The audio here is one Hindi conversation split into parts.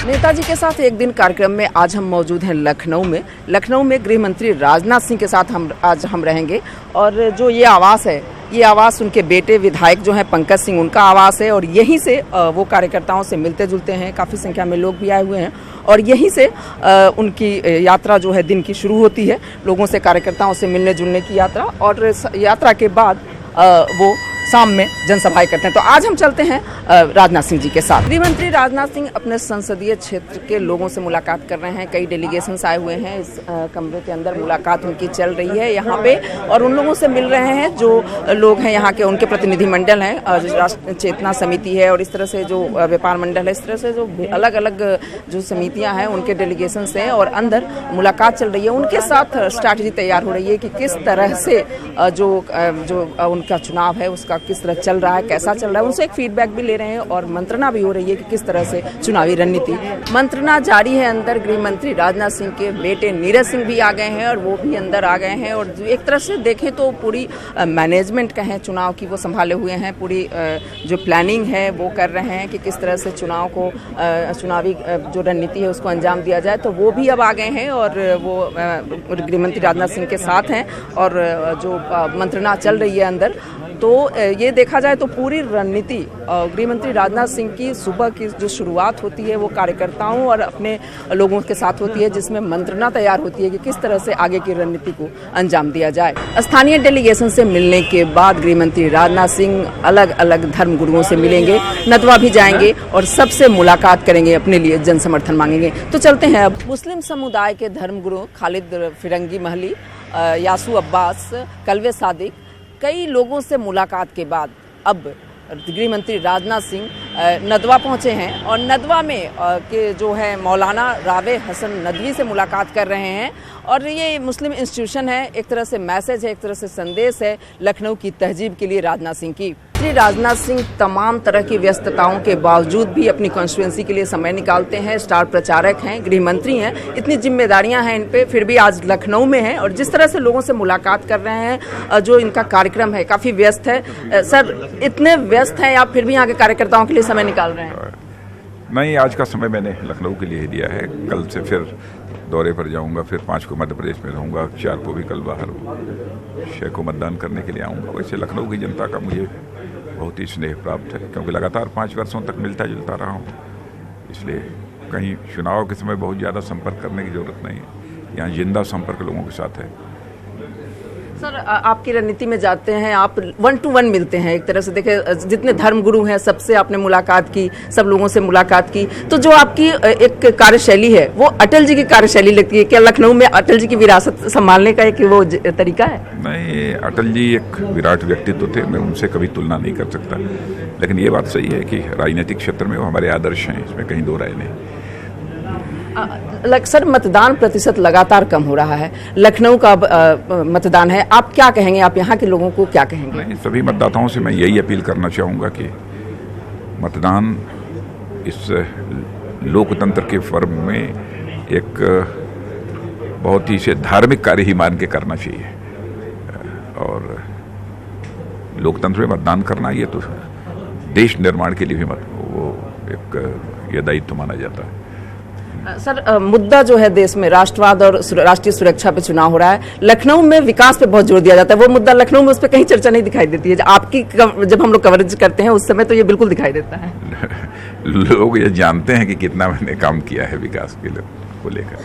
नेताजी के साथ एक दिन कार्यक्रम में आज हम मौजूद हैं लखनऊ में गृह मंत्री राजनाथ सिंह के साथ आज हम रहेंगे। और जो ये आवास है, ये आवास उनके बेटे विधायक जो हैं पंकज सिंह, उनका आवास है। और यहीं से वो कार्यकर्ताओं से मिलते जुलते हैं, काफ़ी संख्या में लोग भी आए हुए हैं। और यहीं से उनकी यात्रा जो है दिन की शुरू होती है, लोगों से, कार्यकर्ताओं से मिलने जुलने की यात्रा। और यात्रा के बाद वो शाम में जनसभाएं करते हैं। तो आज हम चलते हैं राजनाथ सिंह जी के साथ। गृह मंत्री राजनाथ सिंह अपने संसदीय क्षेत्र के लोगों से मुलाकात कर रहे हैं। कई डेलीगेशंस आए हुए हैं। इस कमरे के अंदर मुलाकात उनकी चल रही है यहाँ पे, और उन लोगों से मिल रहे हैं जो लोग हैं यहाँ के, उनके प्रतिनिधिमंडल हैं, राष्ट्र चेतना समिति है और इस तरह से जो व्यापार मंडल है, इस तरह से जो अलग अलग जो समितियाँ हैं उनके डेलीगेशन हैं, और अंदर मुलाकात चल रही है। उनके साथ स्ट्रैटेजी तैयार हो रही है कि किस तरह से जो उनका चुनाव है उसका किस तरह चल रहा है, कैसा चल रहा है। उनसे एक फीडबैक भी ले रहे हैं और मंत्रणा भी हो रही है कि किस तरह से चुनावी रणनीति। मंत्रणा जारी है। अंदर गृह मंत्री राजनाथ सिंह के बेटे नीरज सिंह भी आ गए हैं और वो भी अंदर आ गए हैं। और एक तरह से देखें तो पूरी मैनेजमेंट कहें चुनाव की, वो संभाले हुए हैं। पूरी जो प्लानिंग है वो कर रहे हैं कि किस तरह से चुनाव को, चुनावी जो रणनीति है उसको अंजाम दिया जाए। तो वो भी अब आ गए हैं और वो गृह मंत्री राजनाथ सिंह के साथ हैं और जो मंत्रणा चल रही है अंदर। तो ये देखा जाए तो पूरी रणनीति गृह मंत्री राजनाथ सिंह की सुबह की जो शुरुआत होती है वो कार्यकर्ताओं और अपने लोगों के साथ होती है, जिसमें मंत्रणा तैयार होती है कि किस तरह से आगे की रणनीति को अंजाम दिया जाए। स्थानीय डेलीगेशन से मिलने के बाद गृह मंत्री राजनाथ सिंह अलग अलग धर्म गुरुओं से मिलेंगे, नदवा भी जाएंगे और सबसे मुलाकात करेंगे, अपने लिए जन समर्थन मांगेंगे। तो चलते हैं अब मुस्लिम समुदाय के धर्मगुरु खालिद फिरंगी महली, यासू अब्बास, कलवे सादिक, कई लोगों से मुलाकात के बाद अब गृह मंत्री राजनाथ सिंह नदवा पहुंचे हैं और नदवा में के जो है मौलाना रावे हसन नदवी से मुलाकात कर रहे हैं। और ये मुस्लिम इंस्टीट्यूशन है, एक तरह से मैसेज है, एक तरह से संदेश है लखनऊ की तहजीब के लिए राजनाथ सिंह की। श्री राजनाथ सिंह तमाम तरह की व्यस्तताओं के बावजूद भी अपनी कॉन्स्टिट्यूएंसी के लिए समय निकालते हैं। स्टार प्रचारक हैं, गृह मंत्री हैं, इतनी जिम्मेदारियां हैं इन पे, फिर भी आज लखनऊ में हैं और जिस तरह से लोगों से मुलाकात कर रहे हैं, जो इनका कार्यक्रम है काफ़ी व्यस्त है। सर, इतने व्यस्त हैं आप फिर भी यहाँ के कार्यकर्ताओं के लिए समय निकाल रहे हैं? नहीं, आज का समय मैंने लखनऊ के लिए ही दिया है। कल से फिर दौरे पर जाऊंगा, फिर 5 को मध्य प्रदेश में रहूंगा, 4 को भी कल बाहर, 6 को मतदान करने के लिए आऊँगा। वैसे लखनऊ की जनता का मुझे बहुत ही स्नेह प्राप्त है, क्योंकि लगातार 5 वर्षों तक मिलता जुलता रहा हूँ। इसलिए कहीं चुनाव के समय बहुत ज़्यादा संपर्क करने की ज़रूरत नहीं है। यहाँ जिंदा संपर्क लोगों के साथ है। सर, आपकी रणनीति में जाते हैं, आप 1 to 1 मिलते हैं, एक तरह से देखें जितने धर्मगुरु हैं सबसे आपने मुलाकात की, सब लोगों से मुलाकात की। तो जो आपकी एक कार्यशैली है वो अटल जी की कार्यशैली लगती है क्या? लखनऊ में अटल जी की विरासत संभालने का एक वो तरीका है? नहीं, अटल जी एक विराट व्यक्तित्व थे, मैं उनसे कभी तुलना नहीं कर सकता। लेकिन ये बात सही है कि राजनीतिक क्षेत्र में वो हमारे आदर्श हैं, इसमें कहीं दो राय नहीं। सर, मतदान प्रतिशत लगातार कम हो रहा है, लखनऊ का मतदान है, आप क्या कहेंगे? आप यहाँ के लोगों को क्या कहेंगे? नहीं, सभी मतदाताओं से मैं यही अपील करना चाहूँगा कि मतदान इस लोकतंत्र के फर्म में एक बहुत ही से धार्मिक कार्य ही मान के करना चाहिए। और लोकतंत्र में मतदान करना ये तो देश निर्माण के लिए भी वो एक ये दायित्व माना जाता है। सर, मुद्दा जो है देश में राष्ट्रवाद और राष्ट्रीय सुरक्षा पे चुनाव हो रहा है। लखनऊ में विकास पे बहुत जोर दिया जाता है, वो मुद्दा लखनऊ में उस पर कहीं चर्चा नहीं दिखाई देती है। आपकी जब हम लोग कवरेज करते हैं उस समय तो ये बिल्कुल दिखाई देता है। लोग ये जानते हैं कि कितना मैंने काम किया है विकास के को लेकर,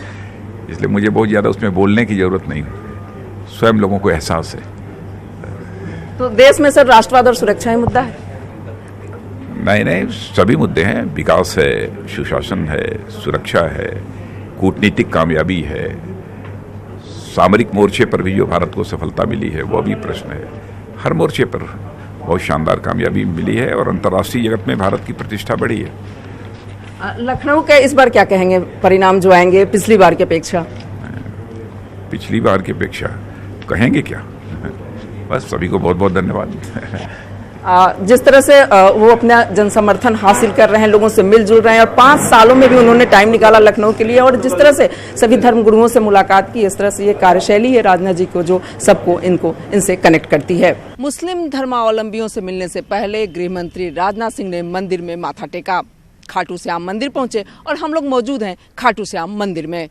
इसलिए मुझे बहुत ज़्यादा उसमें बोलने की जरूरत नहीं, स्वयं लोगों को एहसास है। तो देश में सर राष्ट्रवाद और सुरक्षा ही मुद्दा है? नहीं, सभी मुद्दे हैं। विकास है, सुशासन है, सुरक्षा है, कूटनीतिक कामयाबी है, सामरिक मोर्चे पर भी जो भारत को सफलता मिली है वो भी प्रश्न है। हर मोर्चे पर बहुत शानदार कामयाबी मिली है और अंतर्राष्ट्रीय जगत में भारत की प्रतिष्ठा बढ़ी है। लखनऊ के इस बार क्या कहेंगे परिणाम जो आएंगे पिछली बार की अपेक्षा? पिछली बार की अपेक्षा कहेंगे क्या, बस सभी को बहुत बहुत धन्यवाद। जिस तरह से वो अपना जनसमर्थन हासिल कर रहे हैं, लोगों से मिलजुल रहे हैं और 5 सालों में भी उन्होंने टाइम निकाला लखनऊ के लिए, और जिस तरह से सभी धर्मगुरुओं से मुलाकात की, इस तरह से ये कार्यशैली है राजनाथ जी को जो सबको इनसे कनेक्ट करती है। मुस्लिम धर्मावलंबियों से मिलने से पहले गृह मंत्री राजनाथ सिंह ने मंदिर में माथा टेका। खाटू श्याम मंदिर पहुंचे और हम लोग मौजूद हैं खाटू श्याम मंदिर में।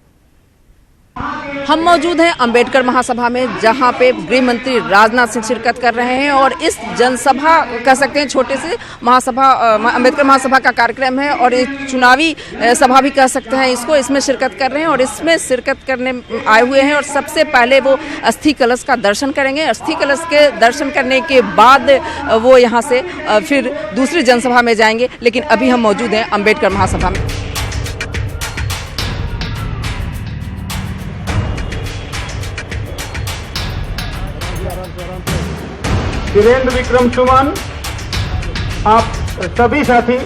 हम मौजूद हैं अंबेडकर महासभा में, जहां पे गृह मंत्री राजनाथ सिंह शिरकत कर रहे हैं और इस जनसभा कह सकते हैं, छोटे से महासभा अंबेडकर महासभा का कार्यक्रम है और एक चुनावी सभा भी कह सकते हैं इसको, इसमें शिरकत कर रहे हैं और इसमें शिरकत करने आए हुए हैं। और सबसे पहले वो अस्थि कलश का दर्शन करेंगे। अस्थि कलश के दर्शन करने के बाद वो यहाँ से फिर दूसरी जनसभा में जाएंगे। लेकिन अभी हम मौजूद हैं अंबेडकर महासभा में। वीरेंद्र विक्रम सुमन, आप सभी साथी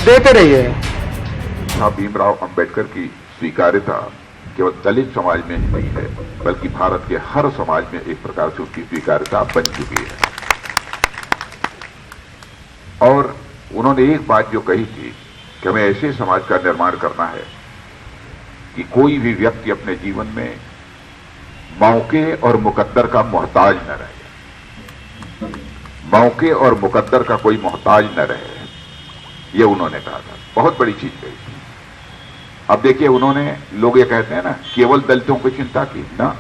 देते रहिए। भीमराव अंबेडकर की स्वीकार्यता केवल दलित समाज में ही नहीं है, बल्कि भारत के हर समाज में एक प्रकार से उसकी स्वीकार्यता बन चुकी है। और उन्होंने एक बात जो कही थी कि हमें ऐसे समाज का निर्माण करना है कि कोई भी व्यक्ति अपने जीवन में मौके और मुकद्दर का मोहताज न रहे, मौके और मुकद्दर का कोई मोहताज न रहे, ये उन्होंने कहा था। बहुत बड़ी चीज कही थी। अब देखिए, उन्होंने, लोग ये कहते हैं ना, केवल दलितों की चिंता की ना,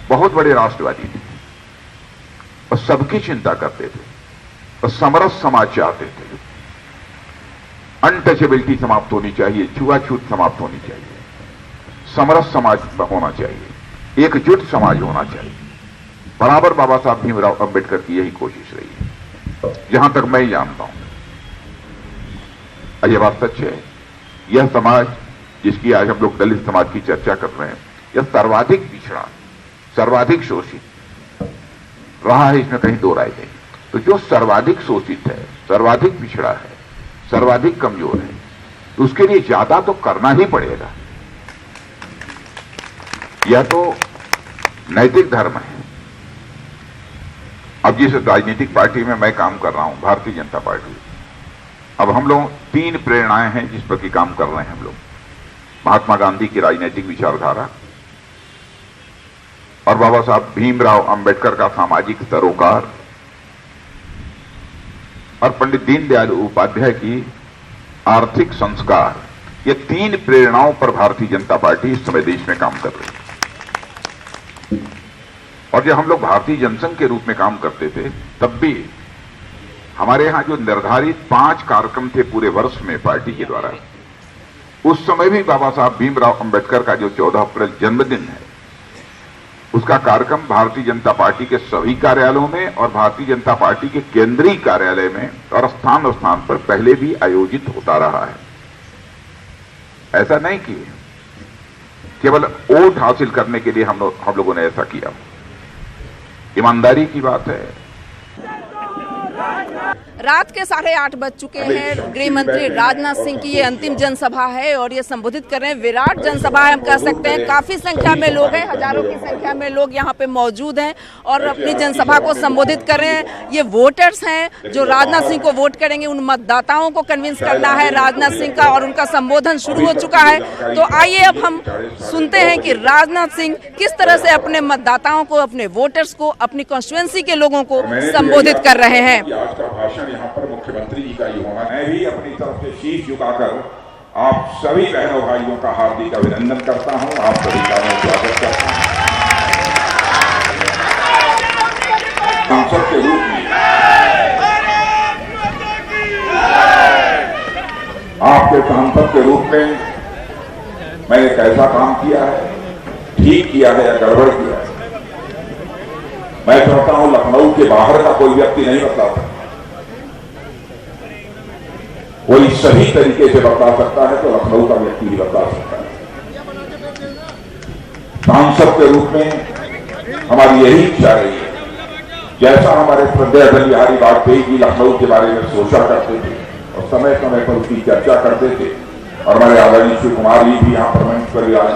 बहुत बड़े राष्ट्रवादी थे और सबकी चिंता करते थे और समरस समाज चाहते थे। अनटचेबिलिटी समाप्त होनी चाहिए, छुआछूत समाप्त होनी चाहिए, समरस समाज होना चाहिए, एकजुट समाज होना चाहिए। बराबर बाबा साहब भीमराव अंबेडकर की यही कोशिश रही है, जहां तक मैं जानता हूं। यह बात सच है, यह समाज जिसकी आज हम लोग दलित समाज की चर्चा कर रहे हैं, यह सर्वाधिक पिछड़ा, सर्वाधिक शोषित रहा है, इसमें कहीं दो राय नहीं। तो जो सर्वाधिक शोषित है, सर्वाधिक पिछड़ा है, सर्वाधिक कमजोर है, तो उसके लिए ज्यादा तो करना ही पड़ेगा। यह तो नैतिक धर्म है। अब जिस राजनीतिक पार्टी में मैं काम कर रहा हूं, भारतीय जनता पार्टी, अब हम लोग 3 प्रेरणाएं हैं जिस पर की काम कर रहे हैं हम लोग। महात्मा गांधी की राजनीतिक विचारधारा और बाबा साहब भीमराव अंबेडकर का सामाजिक सरोकार और पंडित दीनदयाल उपाध्याय की आर्थिक संस्कार, ये 3 प्रेरणाओं पर भारतीय जनता पार्टी इस समय देश में काम कर रही है। और जब हम लोग भारतीय जनसंघ के रूप में काम करते थे, तब भी हमारे यहां जो निर्धारित 5 कार्यक्रम थे पूरे वर्ष में पार्टी के द्वारा, उस समय भी बाबा साहब भीमराव अंबेडकर का जो 14 अप्रैल जन्मदिन है, उसका कार्यक्रम भारतीय जनता पार्टी के सभी कार्यालयों में और भारतीय जनता पार्टी के केंद्रीय कार्यालय में और स्थान स्थान पर पहले भी आयोजित होता रहा है। ऐसा नहीं कि केवल वोट हासिल करने के लिए हम लोगों ने ऐसा किया। ईमानदारी की बात है। रात के 8:30 बज चुके हैं। गृह मंत्री राजनाथ सिंह की ये अंतिम जनसभा है और ये संबोधित कर रहे हैं। विराट जनसभा है, हम कह सकते हैं। काफी संख्या में लोग हैं, हजारों की संख्या में लोग यहाँ पे मौजूद हैं और अपनी जनसभा को संबोधित कर रहे हैं। ये वोटर्स हैं जो राजनाथ सिंह को वोट करेंगे, उन मतदाताओं को कन्विंस करना है राजनाथ सिंह का, और उनका संबोधन शुरू हो चुका है। तो आइए अब हम सुनते हैं कि राजनाथ सिंह किस तरह से अपने मतदाताओं को, अपने वोटर्स को, अपनी कॉन्स्टिट्यूएंसी के लोगों को संबोधित कर रहे हैं। आज का भाषण यहाँ पर मुख्यमंत्री जी का ही होगा। मैं भी अपनी तरफ से शीश झुकाकर आप सभी बहनों भाइयों का हार्दिक अभिनंदन करता हूँ। आप सभी का मैं स्वागत करता हूँ। सांसद के रूप में आपके सांसद के रूप में मैंने कैसा काम किया है, ठीक किया है या गड़बड़ किया है, मैं चाहता हूं लखनऊ के बाहर का कोई व्यक्ति नहीं बता सकता। कोई सही तरीके से बता सकता है तो लखनऊ का व्यक्ति ही बता सकता है। सांसद के रूप में हमारी यही इच्छा रही है, जैसा हमारे श्रद्धेय अटल बिहारी वाजपेयी जी लखनऊ के बारे में सोचा करते थे और समय समय पर उसकी चर्चा करते थे, और हमारे आदरणीय शिव कुमार जी भी यहाँ पर मंच पर भी आए।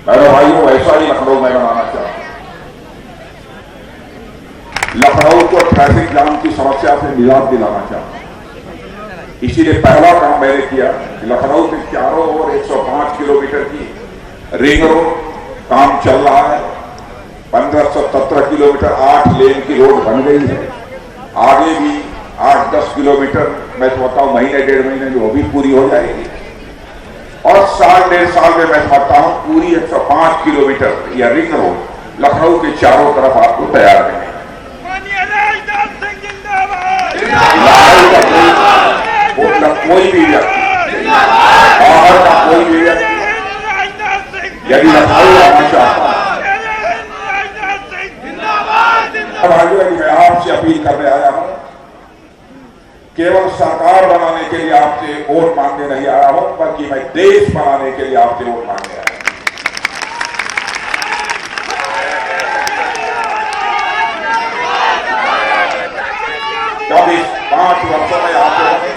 मेरे भाइयों, ऐसा ही लखनऊ में बनाना चाहता हूं। लखनऊ को ट्रैफिक जाम की समस्या से निजात दिलाना चाहता हूं। इसीलिए पहला काम मैंने किया, लखनऊ के चारों ओर 105 किलोमीटर की रिंग रोड काम चल रहा है। 1517 किलोमीटर 8 लेन की रोड बन गई है। आगे भी 8-10 किलोमीटर मैं समझता हूँ महीने 1.5 महीने में वो भी पूरी हो जाएगी। और साल 1.5 साल में मैं समझता हूँ पूरी 105 किलोमीटर या रिंग रोड लखनऊ के चारों तरफ आपको तैयार करेंगे। कोई भी व्यक्ति बाहर का कोई भी व्यक्ति यदि लखनऊ आना चाहता है, मैं आपसे अपील करने आया हूं, केवल सरकार बनाने के लिए आपसे वोट मांगने नहीं आया हूं, बल्कि मैं देश बनाने के लिए आपसे वोट मांगने आया हूं। जब इस 5 वर्षों में आप लोगों ने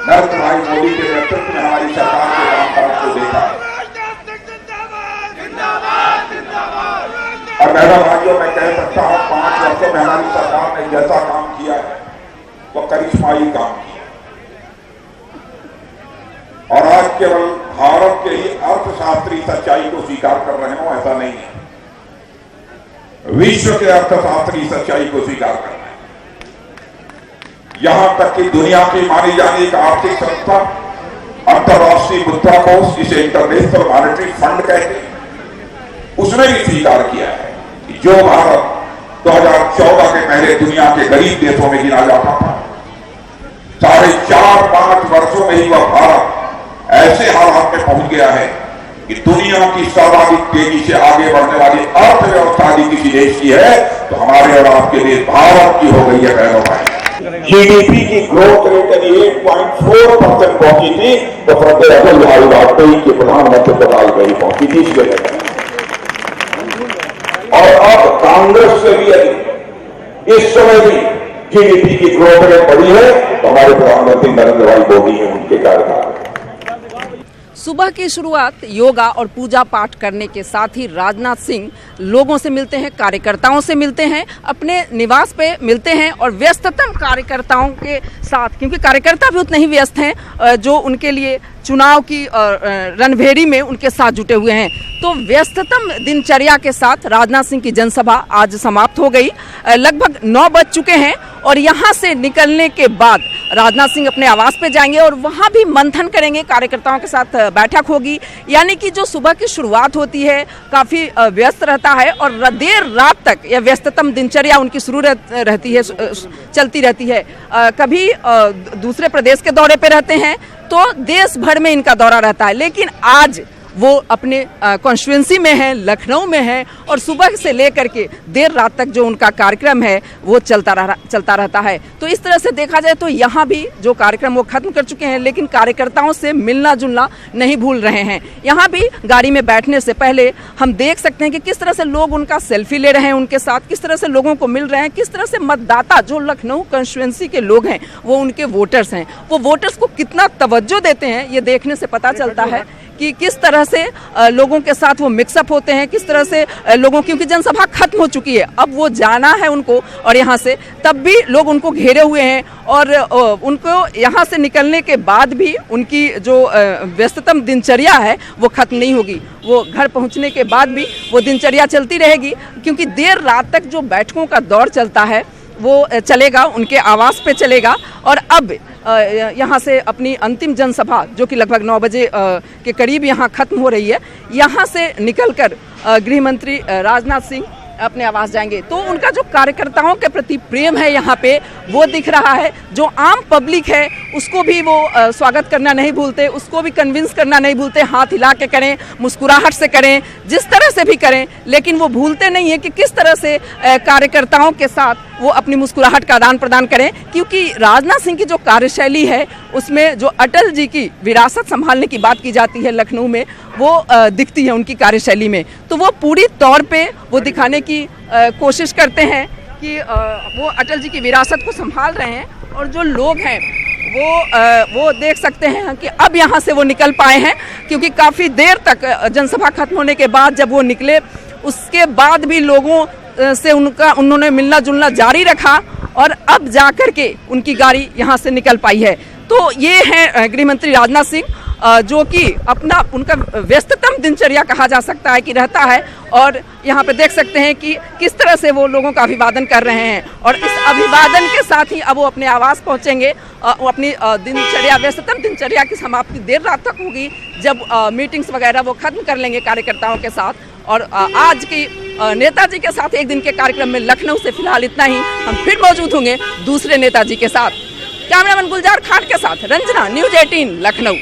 नरेंद्र भाई मोदी के नेतृत्व में हमारी सरकार के कामकाज को देखा है, और मैडम भाइयों मैं कह सकता हूं 5 वर्षों में हमारी सरकार ने जैसा काम किया है वो करिश्माई काम किया। और आज केवल भारत के ही अर्थशास्त्री सच्चाई को स्वीकार कर रहे हो ऐसा नहीं है, विश्व के अर्थशास्त्री सच्चाई को स्वीकार कर रहे हैं। यहां तक कि दुनिया की मानी जाने एक आर्थिक संस्था अंतर्राष्ट्रीय मुद्रा कोष, जिसे इंटरनेशनल मॉनेटरी फंड कहते हैं, उसने भी स्वीकार किया है कि जो भारत 2014 के पहले दुनिया के गरीब देशों में गिना जाता था, 4.5-5 वर्षों में ही वह भारत ऐसे हालात में पहुंच गया है कि दुनिया की सर्वाधिक तेजी से आगे बढ़ने वाली अर्थव्यवस्था यदि किसी देश की है तो हमारे और आपके देश भारत की हो गई है। बहनों भाई, जीडीपी की ग्रोथ रेट यदि 8.4% पहुंची थी तो पंडित अटल बिहारी वाजपेयी के प्रधानमंत्री पदाल में ही पहुंची थी इसके लिए। और अब कांग्रेस से भी यदि इस समय भी जीडीपी की ग्रोथ रेट बढ़ी है तो हमारे प्रधानमंत्री नरेंद्र भाई मोदी हैं, उनके कार्यकाल। सुबह की शुरुआत योगा और पूजा पाठ करने के साथ ही राजनाथ सिंह लोगों से मिलते हैं, कार्यकर्ताओं से मिलते हैं, अपने निवास पे मिलते हैं और व्यस्ततम कार्यकर्ताओं के साथ, क्योंकि कार्यकर्ता भी उतने ही व्यस्त हैं जो उनके लिए चुनाव की रणभेरी में उनके साथ जुटे हुए हैं। तो व्यस्ततम दिनचर्या के साथ राजनाथ सिंह की जनसभा आज समाप्त हो गई। लगभग 9 बज चुके हैं और यहाँ से निकलने के बाद राजनाथ सिंह अपने आवास पे जाएंगे और वहाँ भी मंथन करेंगे, कार्यकर्ताओं के साथ बैठक होगी। यानी कि जो सुबह की शुरुआत होती है काफ़ी व्यस्त रहता है और देर रात तक यह व्यस्ततम दिनचर्या उनकी शुरू रहती है, चलती रहती है। कभी दूसरे प्रदेश के दौरे पे रहते हैं तो देश भर में इनका दौरा रहता है, लेकिन आज वो अपने कॉन्स्टिट्यूएंसी में है, लखनऊ में है और सुबह से लेकर के देर रात तक जो उनका कार्यक्रम है वो चलता रहता है। तो इस तरह से देखा जाए तो यहाँ भी जो कार्यक्रम वो खत्म कर चुके हैं, लेकिन कार्यकर्ताओं से मिलना जुलना नहीं भूल रहे हैं। यहाँ भी गाड़ी में बैठने से पहले हम देख सकते हैं कि किस तरह से लोग उनका सेल्फी ले रहे हैं उनके साथ, किस तरह से लोगों को मिल रहे हैं, किस तरह से मतदाता जो लखनऊ कॉन्स्टिट्यूएंसी के लोग हैं वो उनके वोटर्स हैं, वो वोटर्स को कितना तवज्जो देते हैं ये देखने से पता चलता है कि किस तरह से लोगों के साथ वो मिक्सअप होते हैं, किस तरह से लोगों, क्योंकि जनसभा खत्म हो चुकी है, अब वो जाना है उनको और यहाँ से तब भी लोग उनको घेरे हुए हैं और उनको यहाँ से निकलने के बाद भी उनकी जो व्यस्ततम दिनचर्या है वो खत्म नहीं होगी। वो घर पहुँचने के बाद भी वो दिनचर्या चलती रहेगी, क्योंकि देर रात तक जो बैठकों का दौर चलता है वो चलेगा, उनके आवास पे चलेगा। और अब यहाँ से अपनी अंतिम जनसभा जो कि लगभग 9 बजे के करीब यहाँ खत्म हो रही है, यहाँ से निकलकर गृह मंत्री राजनाथ सिंह अपने आवास जाएंगे। तो उनका जो कार्यकर्ताओं के प्रति प्रेम है यहाँ पे वो दिख रहा है। जो आम पब्लिक है उसको भी वो स्वागत करना नहीं भूलते, उसको भी कन्विंस करना नहीं भूलते, हाथ हिला के करें, मुस्कुराहट से करें, जिस तरह से भी करें, लेकिन वो भूलते नहीं है कि किस तरह से कार्यकर्ताओं के साथ वो अपनी मुस्कुराहट का आदान प्रदान करें। क्योंकि राजनाथ सिंह की जो कार्यशैली है उसमें जो अटल जी की विरासत संभालने की बात की जाती है लखनऊ में, वो दिखती है उनकी कार्यशैली में। तो वो पूरी तौर पे वो दिखाने की कोशिश करते हैं कि वो अटल जी की विरासत को संभाल रहे हैं। और जो लोग हैं वो देख सकते हैं कि अब यहाँ से वो निकल पाए हैं, क्योंकि काफ़ी देर तक जनसभा खत्म होने के बाद जब वो निकले उसके बाद भी लोगों से उन्होंने मिलना जुलना जारी रखा और अब जाकर के उनकी गाड़ी यहाँ से निकल पाई है। तो ये है गृह मंत्री राजनाथ सिंह। जो कि अपना उनका व्यस्ततम दिनचर्या कहा जा सकता है कि रहता है। और यहाँ पे देख सकते हैं कि किस तरह से वो लोगों का अभिवादन कर रहे हैं और इस अभिवादन के साथ ही अब वो अपने आवास पहुँचेंगे। वो अपनी दिनचर्या, व्यस्ततम दिनचर्या की समाप्ति देर रात तक होगी, जब मीटिंग्स वगैरह वो खत्म कर लेंगे कार्यकर्ताओं के साथ। और आज की नेताजी के साथ एक दिन के कार्यक्रम में लखनऊ से फिलहाल इतना ही। हम फिर मौजूद होंगे दूसरे नेताजी के साथ। कैमरामैन गुलजार खान के साथ रंजना, न्यूज़ 18 लखनऊ।